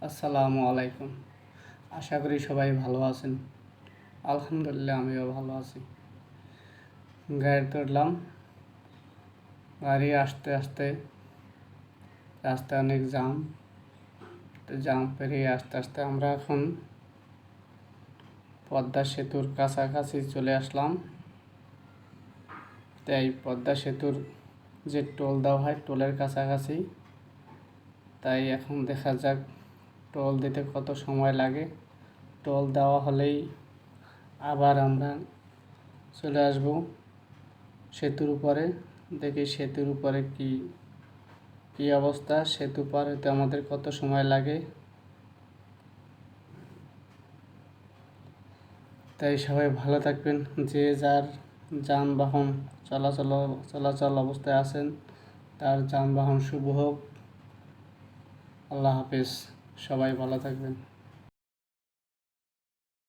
আসসালামু আলাইকুম। আশা করি সবাই ভালো আছেন। আলহামদুলিল্লাহ আমিও ভালো আছি। গাড়িতে উঠলাম, গাড়ি আসতে আসতে রাস্তায় অনেক জ্যাম। জ্যাম পেরিয়ে আস্তে আস্তে আমরা এখন পদ্মা সেতুর কাছাকাছি চলে আসলাম। তাই পদ্মা সেতুর যে টোল দেওয়া হয় টোলের কাছাকাছি। তাই এখন দেখা যাক টোল দিতে কত সময় লাগে। টোল দেওয়া হলেই আবার আমরা চলে আসব সেতুর উপরে। দেখি সেতুর উপরে কি অবস্থা, সেতু পার হতে আমাদের কত সময় লাগে। তাই সবাই ভালো থাকবেন। যে যার যানবাহন চলাচল অবস্থায় আছেন তার যানবাহন শুভ হোক। আল্লাহ হাফেজ। সবাই ভালো থাকবেন।